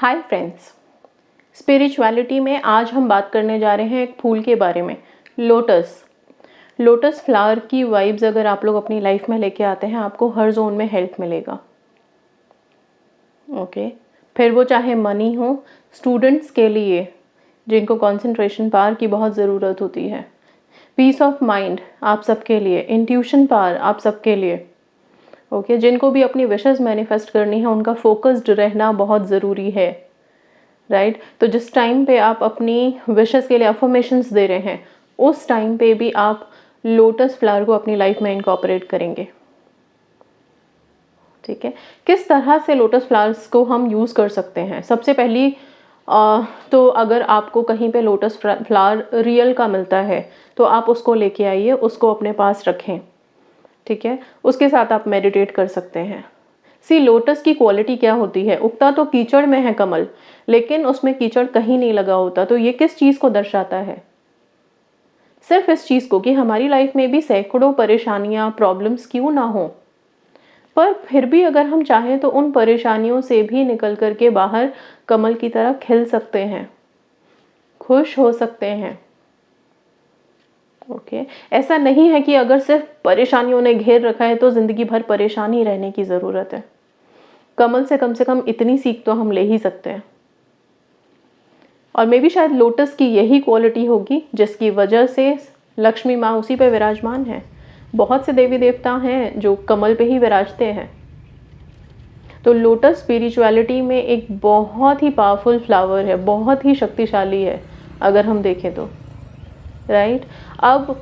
Hi friends, spirituality में आज हम बात करने जा रहे हैं एक फूल के बारे में, लोटस फ्लावर की वाइब्स अगर आप लोग अपनी लाइफ में लेके आते हैं आपको हर जोन में हेल्प मिलेगा। ओके, फिर वो चाहे मनी हो, स्टूडेंट्स के लिए जिनको कंसंट्रेशन पावर की बहुत ज़रूरत होती है, पीस ऑफ माइंड आप सबके लिए, इंट्यूशन पावर आप सबके लिए। ओके, जिनको भी अपनी विशेस मैनिफेस्ट करनी है उनका फोकस्ड रहना बहुत ज़रूरी है, राइट। तो जिस टाइम पे आप अपनी विशेस के लिए अफर्मेशंस दे रहे हैं उस टाइम पे भी आप लोटस फ्लावर को अपनी लाइफ में इनकॉर्पोरेट करेंगे। ठीक है, किस तरह से लोटस फ्लावर्स को हम यूज़ कर सकते हैं? सबसे पहली तो अगर आपको कहीं पे लोटस फ्लावर रियल का मिलता है तो आप उसको लेके आइए, उसको अपने पास रखें। ठीक है, उसके साथ आप मेडिटेट कर सकते हैं। सी, लोटस की क्वालिटी क्या होती है? उगता तो कीचड़ में है कमल, लेकिन उसमें कीचड़ कहीं नहीं लगा होता। तो ये किस चीज़ को दर्शाता है? सिर्फ इस चीज़ को कि हमारी लाइफ में भी सैकड़ों परेशानियां, प्रॉब्लम्स क्यों ना हो, पर फिर भी अगर हम चाहें तो उन परेशानियों से भी निकल करके बाहर कमल की तरह खिल सकते हैं, खुश हो सकते हैं। ओके, ऐसा नहीं है कि अगर सिर्फ परेशानियों ने घेर रखा है तो ज़िंदगी भर परेशान ही रहने की ज़रूरत है। कमल से कम इतनी सीख तो हम ले ही सकते हैं। और मे भी शायद लोटस की यही क्वालिटी होगी जिसकी वजह से लक्ष्मी माँ उसी पे विराजमान है। बहुत से देवी देवता हैं जो कमल पे ही विराजते हैं। तो लोटस स्पिरिचुअलिटी में एक बहुत ही पावरफुल फ्लावर है, बहुत ही शक्तिशाली है अगर हम देखें तो, राइट। अब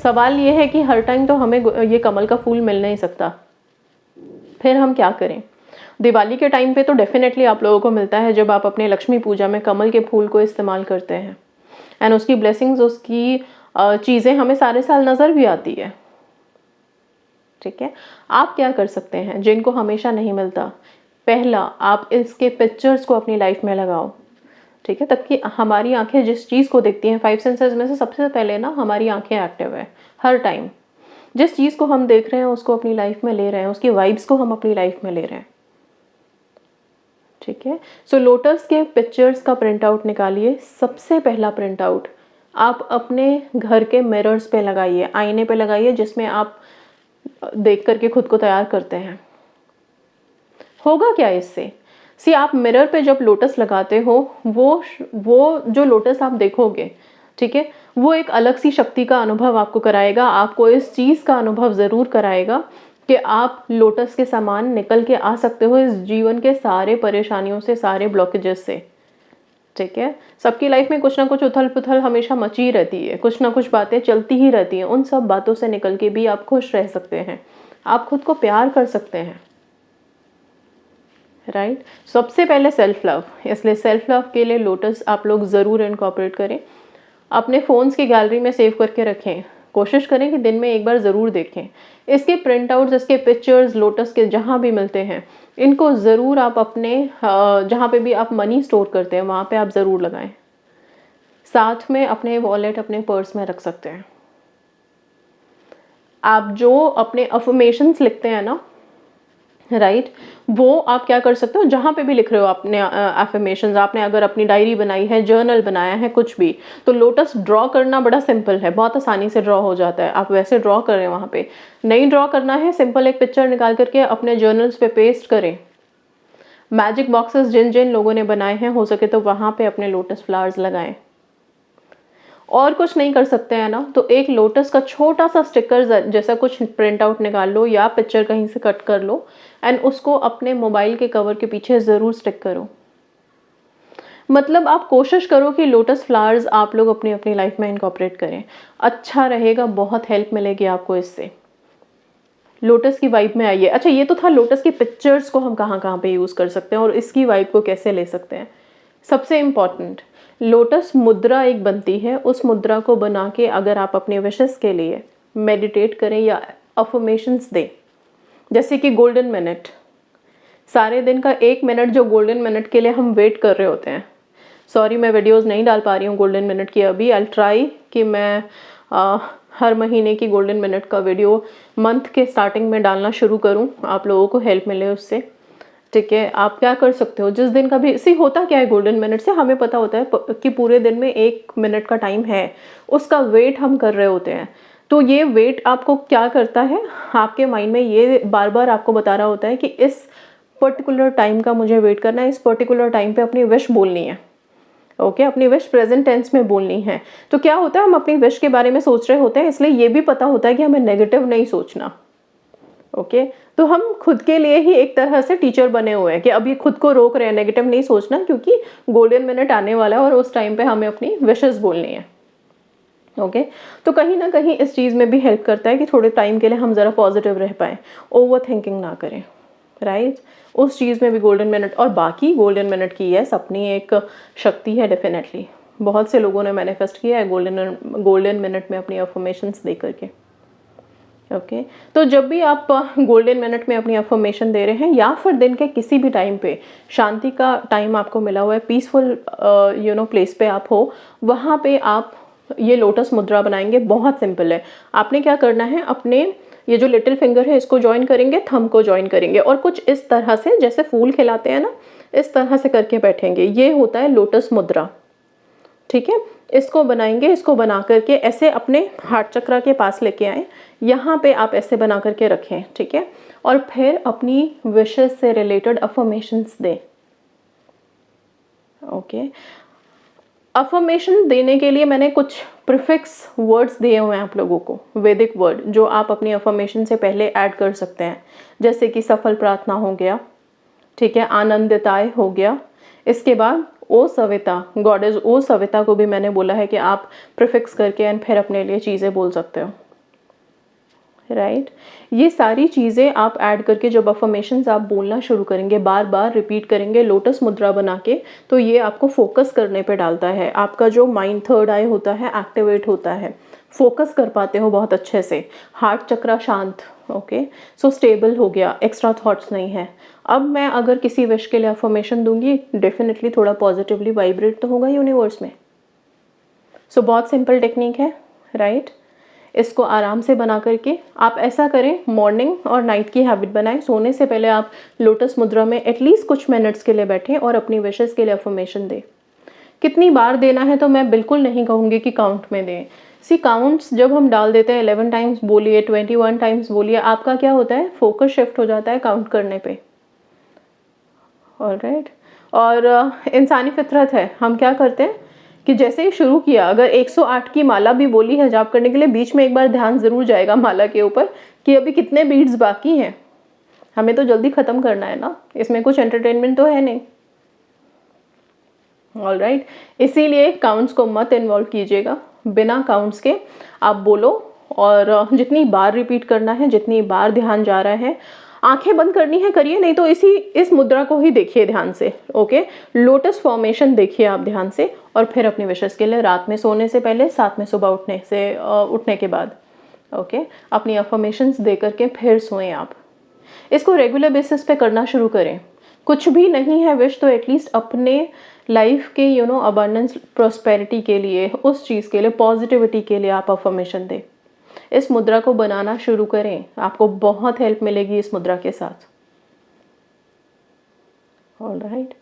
सवाल ये है कि हर टाइम तो हमें ये कमल का फूल मिल नहीं सकता, फिर हम क्या करें? दिवाली के टाइम पे तो डेफिनेटली आप लोगों को मिलता है जब आप अपने लक्ष्मी पूजा में कमल के फूल को इस्तेमाल करते हैं, एंड उसकी ब्लेसिंग्स, उसकी चीज़ें हमें सारे साल नज़र भी आती है। ठीक है, आप क्या कर सकते हैं जिनको हमेशा नहीं मिलता? पहला, आप इसके पिक्चर्स को अपनी लाइफ में लगाओ। ठीक है, तब कि हमारी आंखें जिस चीज़ को देखती हैं, 5 सेंसेस में से सबसे पहले ना हमारी आंखें एक्टिव है हर टाइम। जिस चीज़ को हम देख रहे हैं उसको अपनी लाइफ में ले रहे हैं, उसकी वाइब्स को हम अपनी लाइफ में ले रहे हैं। ठीक है, सो लोटस के पिक्चर्स का प्रिंट आउट निकालिए। सबसे पहला प्रिंट आउट आप अपने घर के मिरर्स पे लगाइए, आईने पे लगाइए जिसमें आप देख करके खुद को तैयार करते हैं। होगा क्या इससे? सी, आप मिरर पे जब लोटस लगाते हो वो जो लोटस आप देखोगे, ठीक है, वो एक अलग सी शक्ति का अनुभव आपको कराएगा। आपको इस चीज़ का अनुभव ज़रूर कराएगा कि आप लोटस के समान निकल के आ सकते हो इस जीवन के सारे परेशानियों से, सारे ब्लॉकेजेस से। ठीक है, सबकी लाइफ में कुछ ना कुछ उथल पुथल हमेशा मची रहती है, कुछ ना कुछ बातें चलती ही रहती हैं। उन सब बातों से निकल के भी आप खुश रह सकते हैं, आप खुद को प्यार कर सकते हैं, राइट। सबसे पहले सेल्फ लव, इसलिए सेल्फ लव के लिए लोटस आप लोग ज़रूर इनकॉर्पोरेट करें। अपने फ़ोन्स की गैलरी में सेव करके रखें, कोशिश करें कि दिन में एक बार ज़रूर देखें। इसके प्रिंट आउट्स, इसके पिक्चर्स लोटस के जहाँ भी मिलते हैं, इनको ज़रूर आप अपने जहाँ पे भी आप मनी स्टोर करते हैं वहाँ पे आप ज़रूर लगाएं। साथ में अपने वॉलेट, अपने पर्स में रख सकते हैं। आप जो अपने अफर्मेशंस लिखते हैं ना, राइट, वो आप क्या कर सकते हो, जहाँ पे भी लिख रहे हो अपने अफर्मेशंस, आपने अगर अपनी डायरी बनाई है, जर्नल बनाया है, कुछ भी, तो लोटस ड्रॉ करना बड़ा सिंपल है, बहुत आसानी से ड्रॉ हो जाता है। आप वैसे ड्रॉ करें, वहाँ पे नहीं ड्रॉ करना है, सिंपल एक पिक्चर निकाल करके अपने जर्नल्स पे पेस्ट करें। मैजिक बॉक्सेस जिन जिन लोगों ने बनाए हैं, हो सके तो वहाँ पे अपने लोटस फ्लावर्स लगाएं। और कुछ नहीं कर सकते हैं ना, तो एक लोटस का छोटा सा स्टिकर जैसा कुछ प्रिंट आउट निकाल लो या पिक्चर कहीं से कट कर लो, एंड उसको अपने मोबाइल के कवर के पीछे ज़रूर स्टिक करो। मतलब आप कोशिश करो कि लोटस फ्लावर्स आप लोग अपनी अपनी लाइफ में इनकॉर्पोरेट करें। अच्छा रहेगा, बहुत हेल्प मिलेगी आपको इससे। लोटस की वाइब में आइए। अच्छा, ये तो था लोटस की पिक्चर्स को हम कहाँ कहाँ पे यूज़ कर सकते हैं और इसकी वाइब को कैसे ले सकते हैं। सबसे इम्पॉर्टेंट, लोटस मुद्रा एक बनती है, उस मुद्रा को बना के अगर आप अपने विशेस के लिए मेडिटेट करें या अफर्मेशंस दें, जैसे कि गोल्डन मिनट, सारे दिन का 1 मिनट जो गोल्डन मिनट के लिए हम वेट कर रहे होते हैं। सॉरी, मैं वीडियोस नहीं डाल पा रही हूँ गोल्डन मिनट की अभी। आई ट्राई कि मैं हर महीने की गोल्डन मिनट का वीडियो मंथ के स्टार्टिंग में डालना शुरू करूँ, आप लोगों को हेल्प मिले उससे। ठीक है, आप क्या कर सकते हो, जिस दिन का भी सी होता क्या है गोल्डन मिनट से, हमें पता होता है कि पूरे दिन में 1 मिनट का टाइम है, उसका वेट हम कर रहे होते हैं। तो ये वेट आपको क्या करता है, आपके माइंड में ये बार बार आपको बता रहा होता है कि इस पर्टिकुलर टाइम का मुझे वेट करना है, इस पर्टिकुलर टाइम पे अपनी विश बोलनी है। ओके, अपनी विश प्रेजेंट टेंस में बोलनी है। तो क्या होता है, हम अपनी विश के बारे में सोच रहे होते हैं, इसलिए ये भी पता होता है कि हमें नेगेटिव नहीं सोचना। ओके, तो हम खुद के लिए ही एक तरह से टीचर बने हुए हैं कि अभी खुद को रोक रहे हैं नेगेटिव नहीं सोचना, क्योंकि गोल्डन मिनट आने वाला है और उस टाइम पे हमें अपनी विशेस बोलनी है। ओके, तो कहीं ना कहीं इस चीज़ में भी हेल्प करता है कि थोड़े टाइम के लिए हम ज़रा पॉजिटिव रह पाएँ, ओवर थिंकिंग ना करें, राइट। उस चीज़ में भी गोल्डन मिनट, और बाकी गोल्डन मिनट की यस अपनी एक शक्ति है डेफिनेटली। बहुत से लोगों ने मैनिफेस्ट किया है गोल्डन मिनट में अपनी अफर्मेशंस दे करके। ओके, तो जब भी आप गोल्डन मिनट में अपनी अफर्मेशन दे रहे हैं, या फिर दिन के किसी भी टाइम पे शांति का टाइम आपको मिला हुआ है, पीसफुल प्लेस पे आप हो, वहाँ पे आप ये लोटस मुद्रा बनाएंगे। बहुत सिंपल है। आपने क्या करना है, अपने ये जो लिटिल फिंगर है इसको ज्वाइन करेंगे, थंब को ज्वाइन करेंगे, और कुछ इस तरह से जैसे फूल खिलाते हैं ना, इस तरह से करके बैठेंगे। ये होता है लोटस मुद्रा। ठीक है, इसको बनाएंगे। इसको बना करके ऐसे अपने हार्ट चक्र के पास लेके आए, यहाँ पे आप ऐसे बना करके रखें। ठीक है, और फिर अपनी विशेस से रिलेटेड अफर्मेशंस दें। ओके, अफर्मेशन देने के लिए मैंने कुछ प्रीफिक्स वर्ड्स दिए हुए हैं आप लोगों को, वैदिक वर्ड, जो आप अपनी अफर्मेशन से पहले ऐड कर सकते हैं, जैसे कि सफल प्रार्थना हो गया, ठीक है, आनंदिताय हो गया। इसके बाद ओ सविता, गॉडेस ओ सविता को भी मैंने बोला है कि आप प्रीफिक्स करके एंड फिर अपने लिए चीज़ें बोल सकते हो, राइट। ये सारी चीज़ें आप ऐड करके जब अफर्मेशंस आप बोलना शुरू करेंगे, बार बार रिपीट करेंगे लोटस मुद्रा बना के, तो ये आपको फोकस करने पे डालता है। आपका जो माइंड थर्ड आई होता है एक्टिवेट होता है, फोकस कर पाते हो बहुत अच्छे से, हार्ट चक्र शांत। ओके, सो स्टेबल हो गया, एक्स्ट्रा थॉट्स नहीं है। अब मैं अगर किसी विश के लिए अफर्मेशन दूंगी, डेफिनेटली थोड़ा पॉजिटिवली वाइब्रेट तो होगा यूनिवर्स में। सो बहुत सिंपल टेक्निक है, राइट। इसको आराम से बना करके आप ऐसा करें, मॉर्निंग और नाइट की हैबिट बनाएं। सोने से पहले आप लोटस मुद्रा में एटलीस्ट कुछ मिनट्स के लिए बैठें और अपनी विशेस के लिए अफर्मेशन दें। कितनी बार देना है तो मैं बिल्कुल नहीं कहूँगी कि काउंट में दें। सी काउंट्स जब हम डाल देते हैं, 11 टाइम्स बोलिए, 21 टाइम्स बोलिए, आपका क्या होता है, फोकस शिफ्ट हो जाता है काउंट करने पे। ऑलराइट, और इंसानी फितरत है, हम क्या करते हैं कि जैसे ही शुरू किया, अगर 108 की माला भी बोली है जाप करने के लिए, बीच में एक बार ध्यान ज़रूर जाएगा माला के ऊपर कि अभी कितने बीट्स बाकी हैं, हमें तो जल्दी ख़त्म करना है ना, इसमें कुछ एंटरटेनमेंट तो है नहीं। ऑलराइट, इसीलिए काउंट्स को मत इन्वॉल्व कीजिएगा, बिना काउंट्स के आप बोलो, और जितनी बार रिपीट करना है, जितनी बार ध्यान जा रहा है, आंखें बंद करनी है करिए, नहीं तो इस मुद्रा को ही देखिए ध्यान से। ओके, लोटस फॉर्मेशन देखिए आप ध्यान से, और फिर अपनी विशेस के लिए रात में सोने से पहले, साथ में सुबह उठने के बाद, ओके, अपनी अफर्मेशंस दे करके फिर सोएं आप। इसको रेगुलर बेसिस पे करना शुरू करें। कुछ भी नहीं है विश तो एटलीस्ट अपने लाइफ के अबंडेंस प्रॉस्पेरिटी के लिए, उस चीज़ के लिए, पॉजिटिविटी के लिए आप अफर्मेशन दें। इस मुद्रा को बनाना शुरू करें, आपको बहुत हेल्प मिलेगी इस मुद्रा के साथ। ऑलराइट,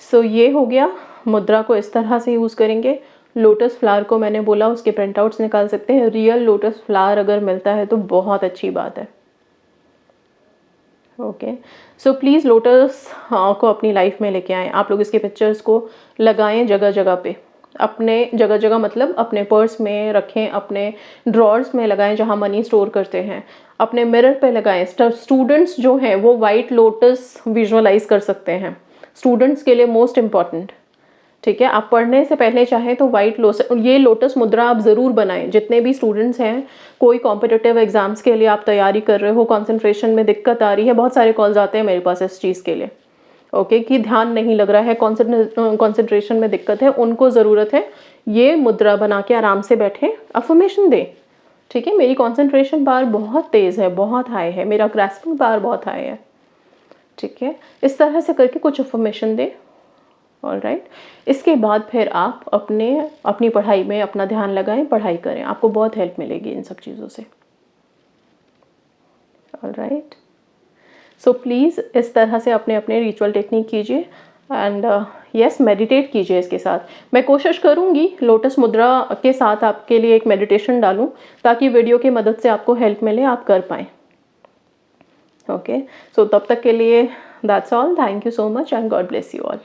सो ये हो गया, मुद्रा को इस तरह से यूज़ करेंगे। लोटस फ्लावर को मैंने बोला, उसके प्रिंट आउट्स निकाल सकते हैं। रियल लोटस फ्लावर अगर मिलता है तो बहुत अच्छी बात है। ओके, सो प्लीज़ लोटस को अपनी लाइफ में लेके आएँ। आप लोग इसके पिक्चर्स को लगाएं जगह जगह पे, अपने जगह जगह मतलब अपने पर्स में रखें, अपने ड्रॉर्स में लगाएं जहाँ मनी स्टोर करते हैं, अपने मिरर पे लगाएं। स्टूडेंट्स जो हैं वो वाइट लोटस विजुअलाइज कर सकते हैं, स्टूडेंट्स के लिए मोस्ट इम्पॉर्टेंट। ठीक है, आप पढ़ने से पहले चाहें तो ये लोटस मुद्रा आप ज़रूर बनाएं। जितने भी स्टूडेंट्स हैं, कोई कॉम्पिटिटिव एग्जाम्स के लिए आप तैयारी कर रहे हो, कंसंट्रेशन में दिक्कत आ रही है, बहुत सारे कॉल्स आते हैं मेरे पास इस चीज़ के लिए, ओके, कि ध्यान नहीं लग रहा है, कंसंट्रेशन में दिक्कत है, उनको ज़रूरत है ये मुद्रा बना के आराम से बैठे, अफर्मेशन दें। ठीक है, मेरी कंसंट्रेशन पावर बहुत तेज़ है, बहुत हाई है, मेरा ग्रास्पिंग पावर बहुत हाई है। ठीक है, इस तरह से करके कुछ अफर्मेशन दें। ऑलराइट, इसके बाद फिर आप अपनी पढ़ाई में अपना ध्यान लगाएं, पढ़ाई करें, आपको बहुत हेल्प मिलेगी इन सब चीज़ों से। ऑलराइट, सो प्लीज़ इस तरह से अपने अपने रिचुअल टेक्निक कीजिए एंड यस मेडिटेट कीजिए इसके साथ। मैं कोशिश करूँगी लोटस मुद्रा के साथ आपके लिए एक मेडिटेशन डालूँ ताकि वीडियो की मदद से आपको हेल्प मिले, आप कर पाएँ। ओके, सो तब तक के लिए that's all. Thank you so much and God bless you all.